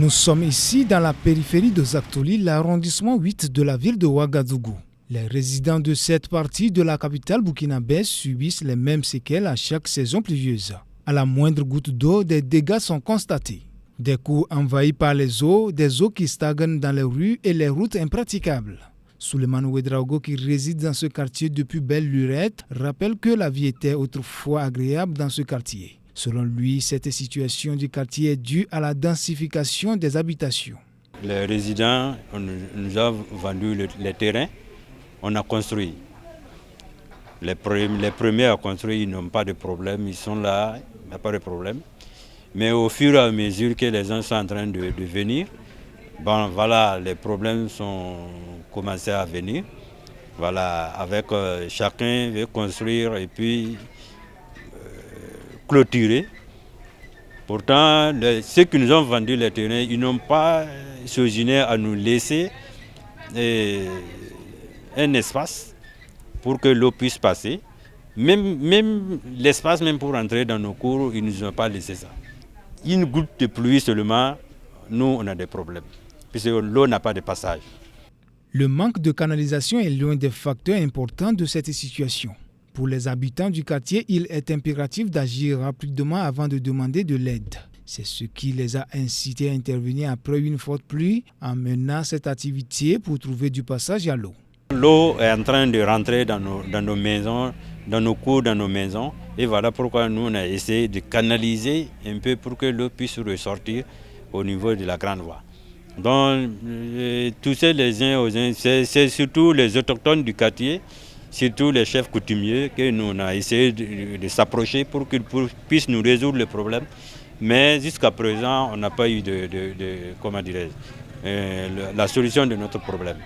Nous sommes ici dans la périphérie de Zaktoli, l'arrondissement 8 de la ville de Ouagadougou. Les résidents de cette partie de la capitale burkinabé subissent les mêmes séquelles à chaque saison pluvieuse. À la moindre goutte d'eau, des dégâts sont constatés. Des cours envahis par les eaux, des eaux qui stagnent dans les rues et les routes impraticables. Souleymane Ouedraogo, qui réside dans ce quartier depuis belle lurette, rappelle que la vie était autrefois agréable dans ce quartier. Selon lui, cette situation du quartier est due à la densification des habitations. Les résidents nous ont vendu les terrains, on a construit. Les premiers à construire, ils n'ont pas de problème, ils sont là, il n'y a pas de problème. Mais au fur et à mesure que les gens sont en train de venir, voilà, les problèmes sont commencés à venir. Voilà, avec chacun veut construire et puis clôturer. Pourtant, ceux qui nous ont vendu les terrains, ils n'ont pas soginé à nous laisser un espace pour que l'eau puisse passer. Même l'espace, même pour entrer dans nos cours, ils ne nous ont pas laissé ça. Une goutte de pluie seulement, nous, on a des problèmes, puisque l'eau n'a pas de passage. Le manque de canalisation est l'un des facteurs importants de cette situation. Pour les habitants du quartier, il est impératif d'agir rapidement avant de demander de l'aide. C'est ce qui les a incités à intervenir après une forte pluie en menant cette activité pour trouver du passage à l'eau. L'eau est en train de rentrer dans nos maisons, dans nos cours, dans nos maisons. Et voilà pourquoi nous, on a essayé de canaliser un peu pour que l'eau puisse ressortir au niveau de la grande voie. Donc, toucher les uns aux uns, c'est surtout les autochtones du quartier, surtout les chefs coutumiers, que nous on a essayé de s'approcher pour qu'ils puissent nous résoudre le problème. Mais jusqu'à présent, on n'a pas eu la solution de notre problème.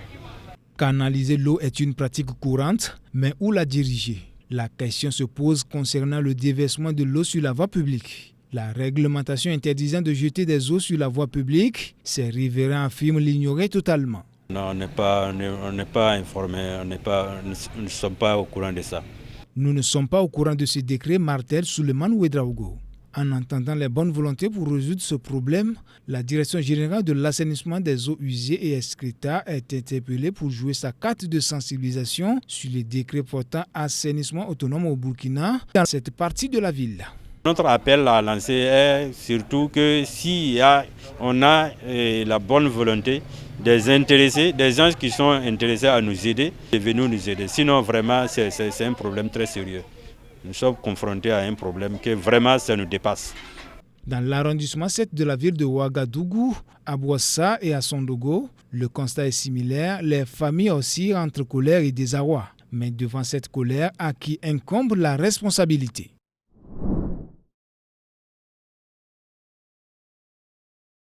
Canaliser l'eau est une pratique courante, mais où la diriger? La question se pose concernant le déversement de l'eau sur la voie publique. La réglementation interdisant de jeter des eaux sur la voie publique, ces riverains affirment l'ignorer totalement. Non, on n'est pas informés, nous ne sommes pas au courant de ça. Nous ne sommes pas au courant de ce décret, martèle Souleymane Ouedraogo. En entendant les bonnes volontés pour résoudre ce problème, la Direction générale de l'assainissement des eaux usées et excréta est interpellée pour jouer sa carte de sensibilisation sur les décrets portant assainissement autonome au Burkina dans cette partie de la ville. Notre appel à lancer est surtout que si on a la bonne volonté des intéressés, des gens qui sont intéressés à nous aider, de venir nous aider. Sinon, vraiment, c'est un problème très sérieux. Nous sommes confrontés à un problème que vraiment ça nous dépasse. Dans l'arrondissement 7 de la ville de Ouagadougou, à Bouassa et à Sondogo, le constat est similaire. Les familles oscillent entre colère et désarroi. Mais devant cette colère, à qui incombe la responsabilité?